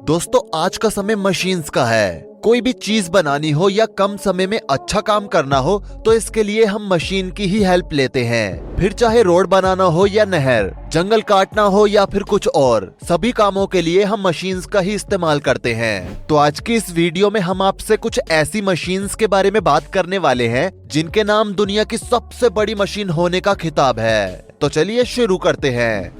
दोस्तों आज का समय मशीन्स का है। कोई भी चीज बनानी हो या कम समय में अच्छा काम करना हो तो इसके लिए हम मशीन की ही हेल्प लेते हैं। फिर चाहे रोड बनाना हो या नहर, जंगल काटना हो या फिर कुछ और, सभी कामों के लिए हम मशीन्स का ही इस्तेमाल करते हैं। तो आज की इस वीडियो में हम आपसे कुछ ऐसी मशीन्स के बारे में बात करने वाले हैं जिनके नाम दुनिया की सबसे बड़ी मशीन होने का खिताब है। तो चलिए शुरू करते हैं।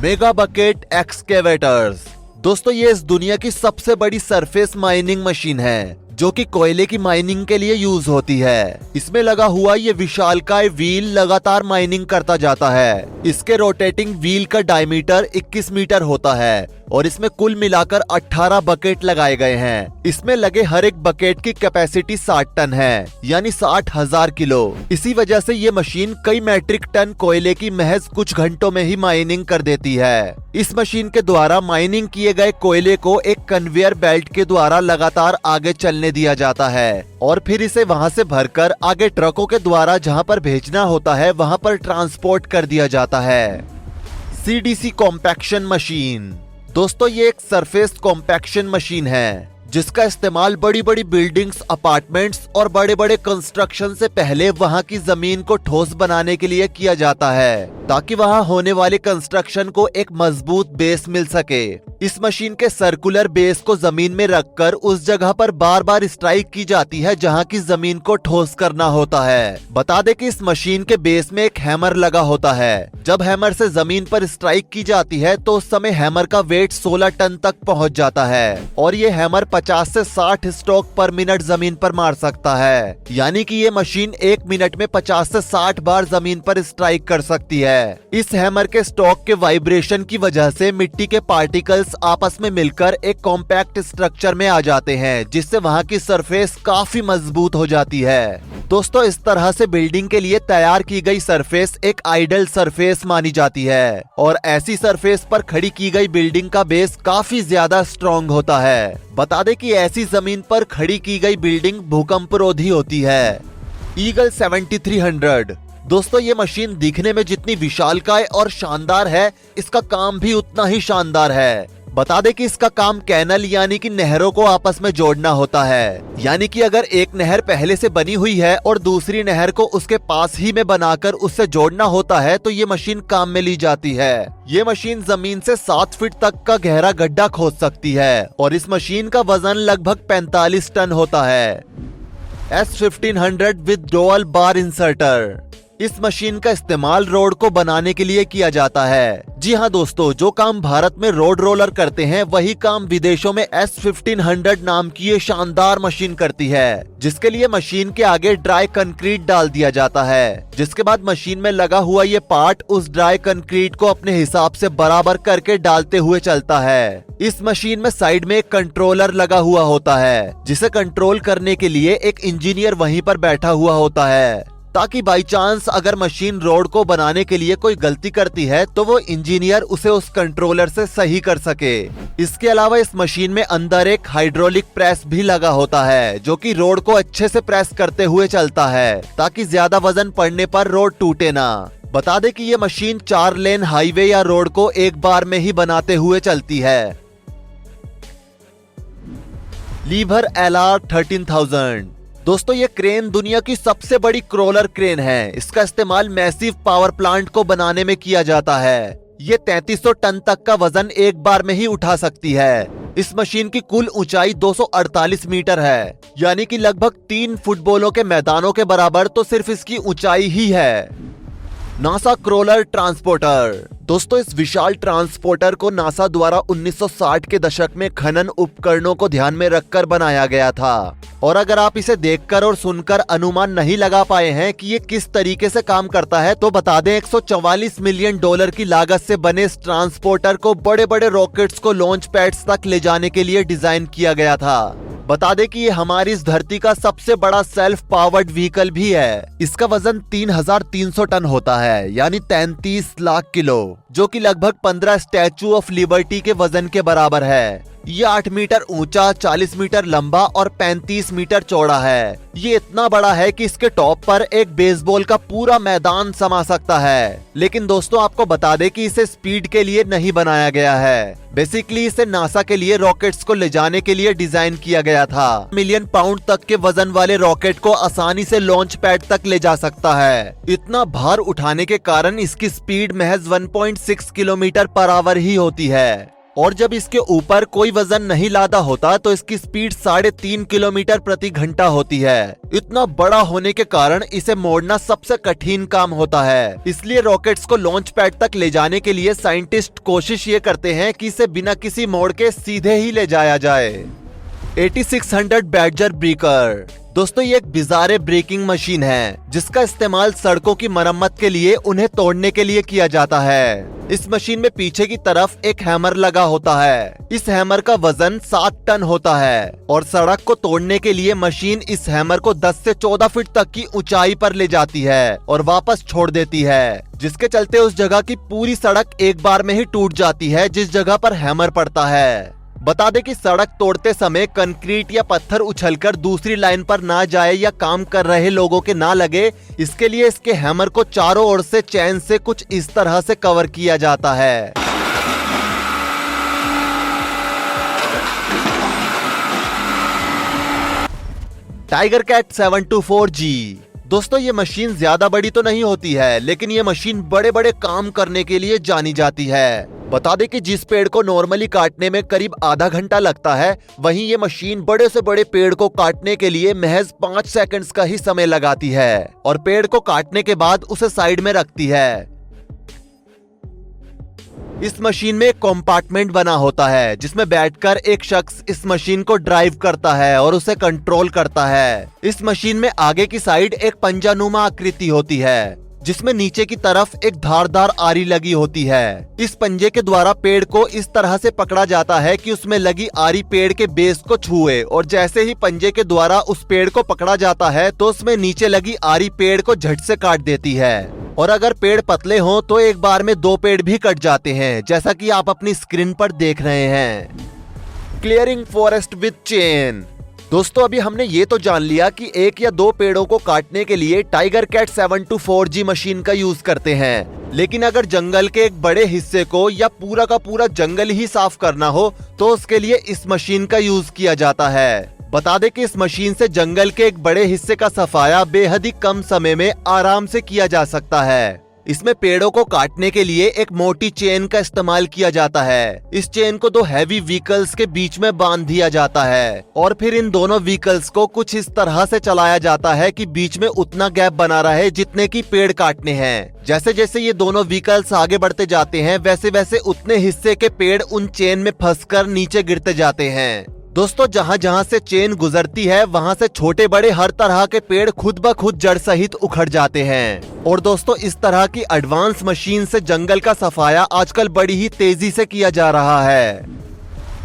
Mega bucket excavators. दोस्तों ये इस दुनिया की सबसे बड़ी सरफेस माइनिंग मशीन है जो कि कोयले की माइनिंग के लिए यूज होती है। इसमें लगा हुआ ये विशालकाय व्हील लगातार माइनिंग करता जाता है। इसके रोटेटिंग व्हील का डायमीटर 21 मीटर होता है और इसमें कुल मिलाकर 18 बकेट लगाए गए हैं। इसमें लगे हर एक बकेट की कैपेसिटी 60 टन है, यानी 60,000 किलो। इसी वजह से ये मशीन कई मैट्रिक टन कोयले की महज कुछ घंटों में ही माइनिंग कर देती है। इस मशीन के द्वारा माइनिंग किए गए कोयले को एक कन्वेयर बेल्ट के द्वारा लगातार आगे चलने दिया जाता है और फिर इसे वहां से भरकर आगे ट्रकों के द्वारा जहां पर भेजना होता है वहां पर ट्रांसपोर्ट कर दिया जाता है। CDC compaction machine. दोस्तों ये एक सरफेस कॉम्पैक्शन मशीन है जिसका इस्तेमाल बड़ी बड़ी बिल्डिंग्स, अपार्टमेंट्स और बड़े बड़े कंस्ट्रक्शन से पहले वहां की जमीन को ठोस बनाने के लिए किया जाता है ताकि वहां होने वाले कंस्ट्रक्शन को एक मजबूत बेस मिल सके। इस मशीन के सर्कुलर बेस को जमीन में रखकर उस जगह पर बार बार स्ट्राइक की जाती है जहां की जमीन को ठोस करना होता है। बता दें कि इस मशीन के बेस में एक हैमर लगा होता है। जब हैमर से जमीन पर स्ट्राइक की जाती है तो उस समय हैमर का वेट 16 टन तक पहुंच जाता है और ये हैमर 50 से 60 स्ट्रोक पर मिनट जमीन पर मार सकता है, यानी कि ये मशीन 1 मिनट में 50 से 60 बार जमीन पर स्ट्राइक कर सकती है। इस हैमर के स्ट्रोक के वाइब्रेशन की वजह से मिट्टी के पार्टिकल्स आपस में मिलकर एक कॉम्पैक्ट स्ट्रक्चर में आ जाते हैं जिससे वहां की सरफेस काफी मजबूत हो जाती है। दोस्तों इस तरह से बिल्डिंग के लिए तैयार की गई सरफेस एक आइडल सरफेस मानी जाती है और ऐसी सरफेस पर खड़ी की गई बिल्डिंग का बेस काफी ज्यादा स्ट्रॉन्ग होता है। बता दें कि ऐसी जमीन पर खड़ी की गई बिल्डिंग भूकंपरोधी होती है। ईगल 7300। दोस्तों ये मशीन दिखने में जितनी विशालकाय और शानदार है, इसका काम भी उतना ही शानदार है। बता दें कि इसका काम कैनल यानी कि नहरों को आपस में जोड़ना होता है, यानी कि अगर एक नहर पहले से बनी हुई है और दूसरी नहर को उसके पास ही में बनाकर उससे जोड़ना होता है तो ये मशीन काम में ली जाती है। ये मशीन जमीन से 7 फीट तक का गहरा गड्ढा खोद सकती है और इस मशीन का वजन लगभग 45 टन होता है। S1500 with dual bar inserter. इस मशीन का इस्तेमाल रोड को बनाने के लिए किया जाता है। जी हाँ दोस्तों, जो काम भारत में रोड रोलर करते हैं वही काम विदेशों में S1500 नाम की ये शानदार मशीन करती है, जिसके लिए मशीन के आगे ड्राई कंक्रीट डाल दिया जाता है, जिसके बाद मशीन में लगा हुआ ये पार्ट उस ड्राई कंक्रीट को अपने हिसाब से बराबर करके डालते हुए चलता है। इस मशीन में साइड में एक कंट्रोलर लगा हुआ होता है जिसे कंट्रोल करने के लिए एक इंजीनियर वहीं पर बैठा हुआ होता है ताकि बाई चांस अगर मशीन रोड को बनाने के लिए कोई गलती करती है तो वो इंजीनियर उसे उस कंट्रोलर से सही कर सके। इसके अलावा इस मशीन में अंदर एक हाइड्रोलिक प्रेस भी लगा होता है जो कि रोड को अच्छे से प्रेस करते हुए चलता है ताकि ज्यादा वजन पड़ने पर रोड टूटे ना। बता दें कि ये मशीन 4 लेन हाईवे या रोड को एक बार में ही बनाते हुए चलती है। Liebherr LR 13000। दोस्तों ये क्रेन दुनिया की सबसे बड़ी क्रोलर क्रेन है। इसका इस्तेमाल मैसिव पावर प्लांट को बनाने में किया जाता है। ये 3300 टन तक का वजन एक बार में ही उठा सकती है। इस मशीन की कुल ऊंचाई 248 मीटर है, यानी कि लगभग 3 फुटबॉलों के मैदानों के बराबर तो सिर्फ इसकी ऊंचाई ही है। NASA crawler transporter. दोस्तों इस विशाल ट्रांसपोर्टर को नासा द्वारा 1960 के दशक में खनन उपकरणों को ध्यान में रखकर बनाया गया था और अगर आप इसे देखकर और सुनकर अनुमान नहीं लगा पाए हैं कि ये किस तरीके से काम करता है तो बता दें 144 मिलियन डॉलर की लागत से बने इस ट्रांसपोर्टर को बड़े बड़े रॉकेट्स को लॉन्च पैड्स तक ले जाने के लिए डिजाइन किया गया था। बता दें कि ये हमारी इस धरती का सबसे बड़ा सेल्फ पावर्ड व्हीकल भी है। इसका वजन 3300 टन होता है, यानी 33 लाख किलो, जो कि लगभग 15 स्टैचू ऑफ लिबर्टी के वजन के बराबर है। ये 8 मीटर ऊंचा, 40 मीटर लंबा और 35 मीटर चौड़ा है। ये इतना बड़ा है कि इसके टॉप पर एक बेसबॉल का पूरा मैदान समा सकता है। लेकिन दोस्तों आपको बता दें कि इसे स्पीड के लिए नहीं बनाया गया है। बेसिकली इसे नासा के लिए रॉकेट्स को ले जाने के लिए डिजाइन किया गया था। मिलियन पाउंड तक के वजन वाले रॉकेट को आसानी से लॉन्च पैड तक ले जा सकता है। इतना भार उठाने के कारण इसकी स्पीड महज 1.6 किलोमीटर पर आवर ही होती है। और जब इसके ऊपर कोई वजन नहीं लादा होता तो इसकी स्पीड 3.5 किलोमीटर प्रति घंटा होती है। इतना बड़ा होने के कारण इसे मोड़ना सबसे कठिन काम होता है। इसलिए रॉकेट्स को लॉन्च पैड तक ले जाने के लिए साइंटिस्ट कोशिश ये करते हैं कि इसे बिना किसी मोड़ के सीधे ही ले जाया जाए। 8600 बैडजर ब्रेकर। दोस्तों ये एक बिजारे ब्रेकिंग मशीन है जिसका इस्तेमाल सड़कों की मरम्मत के लिए उन्हें तोड़ने के लिए किया जाता है। इस मशीन में पीछे की तरफ एक हैमर लगा होता है। इस हैमर का वजन 7 टन होता है और सड़क को तोड़ने के लिए मशीन इस हैमर को 10 से 14 फीट तक की ऊंचाई पर ले जाती है और वापस छोड़ देती है, जिसके चलते उस जगह की पूरी सड़क एक बार में ही टूट जाती है जिस जगह पर हैमर पड़ता है। बता दें कि सड़क तोड़ते समय कंक्रीट या पत्थर उछलकर दूसरी लाइन पर ना जाए या काम कर रहे लोगों के ना लगे, इसके लिए इसके हैमर को चारों ओर से चैन से कुछ इस तरह से कवर किया जाता है। Tiger Cat 724G। दोस्तों ये मशीन ज्यादा बड़ी तो नहीं होती है, लेकिन ये मशीन बड़े बड़े काम करने के लिए जानी जाती है। बता दें कि जिस पेड़ को नॉर्मली काटने में करीब आधा घंटा लगता है, वहीं ये मशीन बड़े से बड़े पेड़ को काटने के लिए महज 5 सेकंड्स का ही समय लगाती है और पेड़ को काटने के बाद उसे साइड में रखती है। इस मशीन में एक कंपार्टमेंट बना होता है जिसमें बैठकर एक शख्स इस मशीन को ड्राइव करता है और उसे कंट्रोल करता है। इस मशीन में आगे की साइड एक पंजानुमा आकृति होती है जिसमें नीचे की तरफ एक धारदार आरी लगी होती है। इस पंजे के द्वारा पेड़ को इस तरह से पकड़ा जाता है कि उसमें लगी आरी पेड़ के बेस को छुए और जैसे ही पंजे के द्वारा उस पेड़ को पकड़ा जाता है तो उसमें नीचे लगी आरी पेड़ को झट से काट देती है। और अगर पेड़ पतले हों तो एक बार में 2 पेड़ भी कट जाते हैं, जैसा कि आप अपनी स्क्रीन पर देख रहे हैं। Clearing forest with chain. दोस्तों अभी हमने ये तो जान लिया कि 1 या 2 पेड़ों को काटने के लिए टाइगर कैट 724G मशीन का यूज करते हैं, लेकिन अगर जंगल के एक बड़े हिस्से को या पूरा का पूरा जंगल ही साफ करना हो तो उसके लिए इस मशीन का यूज किया जाता है। बता दें कि इस मशीन से जंगल के एक बड़े हिस्से का सफाया बेहद ही कम समय में आराम से किया जा सकता है। इसमें पेड़ों को काटने के लिए एक मोटी चेन का इस्तेमाल किया जाता है। इस चेन को 2 हैवी व्हीकल्स के बीच में बांध दिया जाता है और फिर इन दोनों व्हीकल्स को कुछ इस तरह से चलाया जाता है कि बीच में उतना गैप बना रहे जितने की पेड़ काटने हैं। जैसे जैसे ये दोनों व्हीकल्स आगे बढ़ते जाते हैं वैसे वैसे उतने हिस्से के पेड़ उन चेन में फंसकर नीचे गिरते जाते हैं। दोस्तों जहाँ जहाँ से चेन गुजरती है वहाँ से छोटे बड़े हर तरह के पेड़ खुद ब खुद जड़ सहित उखड़ जाते हैं। और दोस्तों इस तरह की एडवांस मशीन से जंगल का सफाया आजकल बड़ी ही तेजी से किया जा रहा है।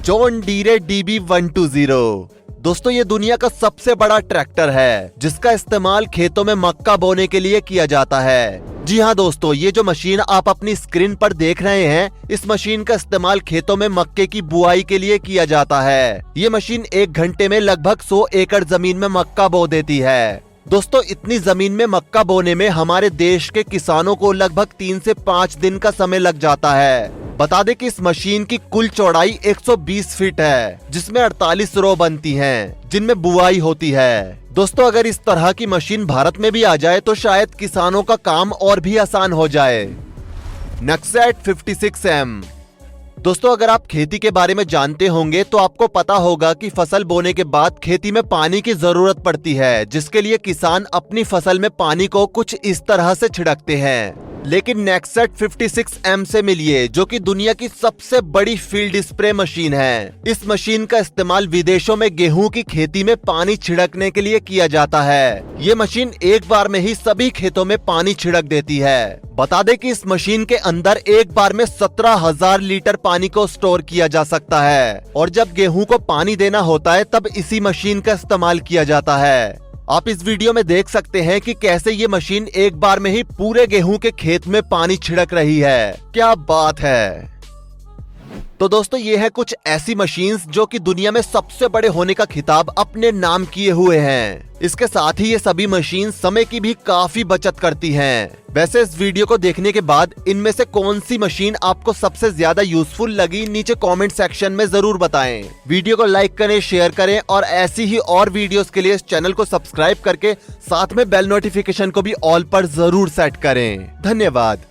John Deere DB120। दोस्तों ये दुनिया का सबसे बड़ा ट्रैक्टर है जिसका इस्तेमाल खेतों में मक्का बोने के लिए किया जाता है। जी हाँ दोस्तों, ये जो मशीन आप अपनी स्क्रीन पर देख रहे हैं, इस मशीन का इस्तेमाल खेतों में मक्के की बुआई के लिए किया जाता है। ये मशीन 1 घंटे में लगभग 100 एकड़ जमीन में मक्का बो देती है। दोस्तों इतनी जमीन में मक्का बोने में हमारे देश के किसानों को लगभग 3 से 5 दिन का समय लग जाता है। बता दें कि इस मशीन की कुल चौड़ाई 120 फीट है जिसमें 48 रो बनती हैं जिनमें बुआई होती है। दोस्तों अगर इस तरह की मशीन भारत में भी आ जाए तो शायद किसानों का काम और भी आसान हो जाए। नक्सेट 56M। दोस्तों अगर आप खेती के बारे में जानते होंगे तो आपको पता होगा कि फसल बोने के बाद खेती में पानी की जरूरत पड़ती है, जिसके लिए किसान अपनी फसल में पानी को कुछ इस तरह से छिड़कते हैं। लेकिन नेक्सेट 56M से मिलिए जो कि दुनिया की सबसे बड़ी फील्ड स्प्रे मशीन है। इस मशीन का इस्तेमाल विदेशों में गेहूं की खेती में पानी छिड़कने के लिए किया जाता है। ये मशीन एक बार में ही सभी खेतों में पानी छिड़क देती है। बता दें कि इस मशीन के अंदर एक बार में 17,000 लीटर पानी को स्टोर किया जा सकता है और जब गेहूं को पानी देना होता है तब इसी मशीन का इस्तेमाल किया जाता है। आप इस वीडियो में देख सकते हैं कि कैसे ये मशीन एक बार में ही पूरे गेहूं के खेत में पानी छिड़क रही है। क्या बात है। तो दोस्तों ये है कुछ ऐसी मशीन्स जो कि दुनिया में सबसे बड़े होने का खिताब अपने नाम किए हुए हैं। इसके साथ ही ये सभी मशीन समय की भी काफी बचत करती हैं। वैसे इस वीडियो को देखने के बाद इनमें से कौन सी मशीन आपको सबसे ज्यादा यूजफुल लगी, नीचे कमेंट सेक्शन में जरूर बताएं। वीडियो को लाइक करें, शेयर करें और ऐसी ही और वीडियोस के लिए इस चैनल को सब्सक्राइब करके साथ में बेल नोटिफिकेशन को भी ऑल पर जरूर सेट करें। धन्यवाद।